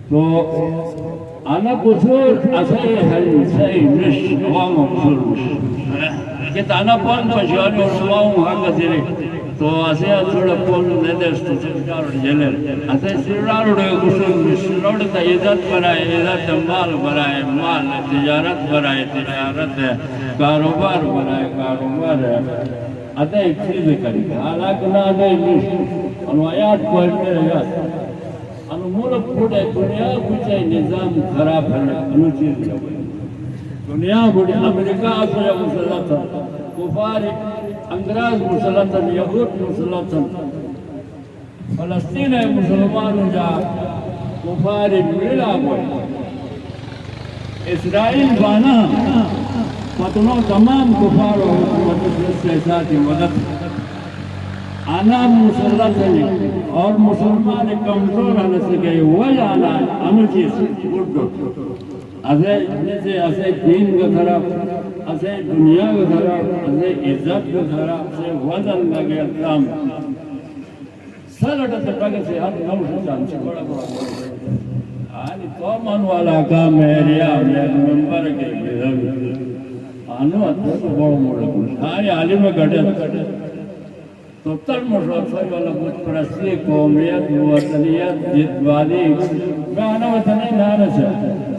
تو أنا قصور أسأل سأل مش أوام قصور مش كت أنا بون بجاني ورسوام هذا زين تو أسأل ثوڑا بون ندرس تو سيرار جلر أسأل سيرار وده قصور مش سيرار ده إذا عزت مال برائے مال تجارت برائے تجارت کاروبار برائے کاروبار أسأل ایک چیز کری حالانکہ نہ أسأل مش انوایات پڑھنے لگا انو ملک بڑے دنیا بچے نظام خراب ہے انو چیز دنیا بڑے امریکہ آسیا مسلطن کفار انگراز مسلطن یہود مسلطن فلسطین مسلمان جا کفار ملا ہوئے اسرائیل بانا فتنوں تمام کفار و حکومت سے ساتھی مدد آنا مسلط ہے اور مسلمان کمزور آنے سے گئے وہی آنا انو چیز بڑھو اسے دین کا طرف اسے دنیا کا طرف اسے عزت کا طرف سے وزن لگے اسلام سلٹ سے پگے سے ہاتھ نو شان سے بڑا بڑا آنی تو من والا کام ہے ریا ممبر کے آنو اتنا تو بڑا موڑا کچھ آنی عالم گھٹے تو تر مشرفی والا بت پرستی قومیت وطنیت جدوالی میں آنا وطنی نانا سے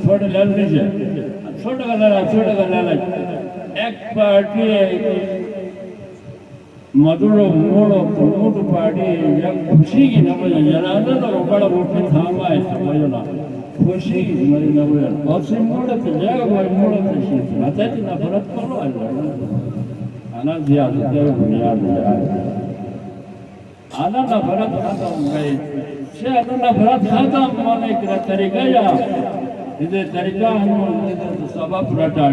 چھوٹے لڑنی سے چھوٹا کا لڑا ایک پارٹی مدرو موڑو پروموٹ پارٹی یک خوشی کی نمجھا جنازہ تو بڑا بوٹی تھاما ہے سمجھنا خوشی کی نمجھا اور سے موڑا تو جائے گا موڑا تو شیط نتا ہے نفرت کرو اللہ آنا زیادت ہے بنیاد ہے آنا نفرت ختم گئی سے آنا نفرت ختم ہونے کا طریقہ یا اسے طریقہ ہمیں سبب رٹا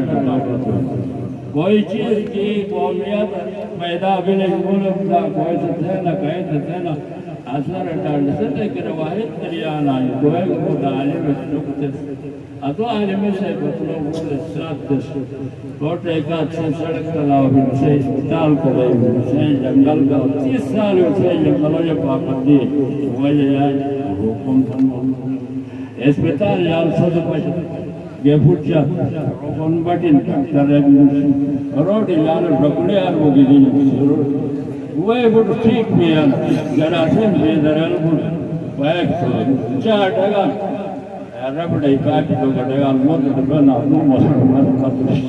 کوئی چیز کی قومیت پیدا بلے ملک دا کوئی ستھینا کہیں ستھینا اثر رٹا لسے کہ رواحت کریانا ہے کوئی خود عالم سلوکتس اتو عالم سے بطلو خود ساتھ دس کوٹ ایک سے سڑک تلاو بھی سے اسپتال کرائی بھی سے جنگل کا 30 سال سے جنگلوں یا پاکت دی وجہ آئی حکم تنمو اسپتال یال صد پشت گے پھوچا روکن بٹن ترک روٹی یال رکڑی آر وہ گی دین وہ بڑھ ٹھیک بھی ہے جراسم بھی درل بڑھ بیک تو چاہ ڈگا ربڑی کاٹی تو ڈگا موت بنا نو مسلمان مدرش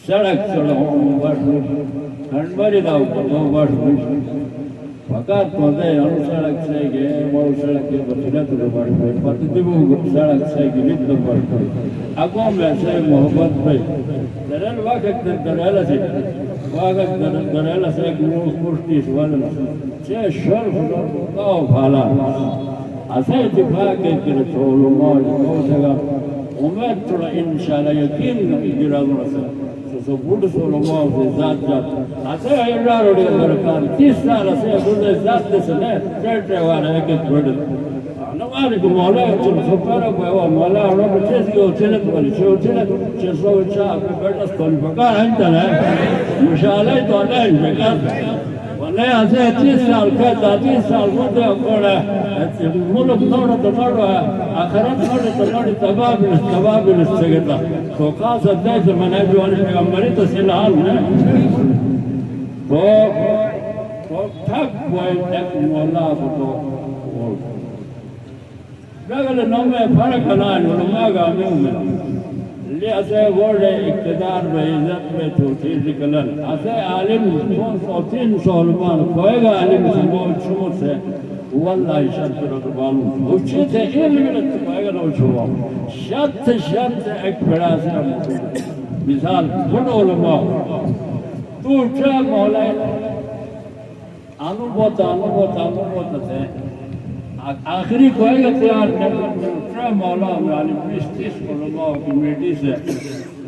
سڑک بڑھ کھنڈبری داو تو بڑھ فقط پہنچے ہم سڑک سے گئے وہ سڑک کے بطلت رو بڑھ گئے پتدیبو سڑک سے گئے تو بڑھ گئے اقوام ایسے محبت پہ درل واقع درل سے گروہ پوشتیس والا چھے شرف لوگاو پھالا اسے دفاع کے کرتے علماء کو سگا امید تھوڑا انشاءاللہ یقین گرام رسا سو بڑھ سو علماء سے ذات جات اسے ایڈا روڑی درکار 30 سال اسے بڑھ ذات دسنے ٹیٹے وارا ایک بڑھ نواری کو مولا چل سپارا کو مولا اور بچے کو چلت والی چھو چلت چھو چا بیٹا کون پکا ہے مشالہ تو ہے جگہ ونے اسے 30 سال کا 30 سال مدے کوڑا ملک نوڑا تو نوڑا آخرت نوڑا تو نوڑا تبابل سگتا تو خاص دیس منے جوانی پیغمبری تو سلحال ہے تو ٹھک ہوئے ایک مولا کو بغل نومے فرق نان علماء کا عموم میں لے اسے وڑے اقتدار میں عزت میں چھوٹی ذکلن اسے عالم 200-300 علماء کوئی گا عالم سے بہت شمت ہے واللہ شرط رتبانو اچھے تھے علم رت کوئی گا نو چھوا شرط ایک بڑا سے مثال بڑھ علماء تو چاہ مولا آنو بوتا تھے آخری کوئی گا تیار ٹرہ مولا علی 20-30 علماء کمیٹی سے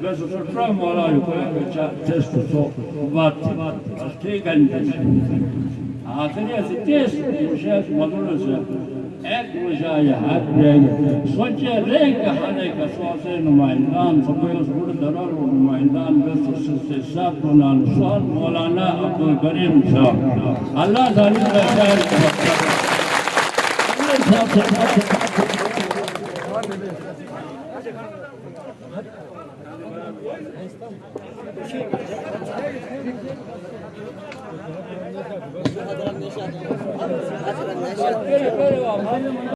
بس ٹرہ مولا کوئی گا ٹیسٹ سو بات ٹھیک ہے آخری ایسی 30 مشاہد مدر سے ایک مشاہد رہے سوچے لے کہ ہنے کا سواسے نمائندان سبوی اس بڑھ درار و نمائندان بس سے ساتھ کنان سوال مولانا عبدالکریم صاحب اللہ تعالیٰ کا خیر Hadrah Nishad.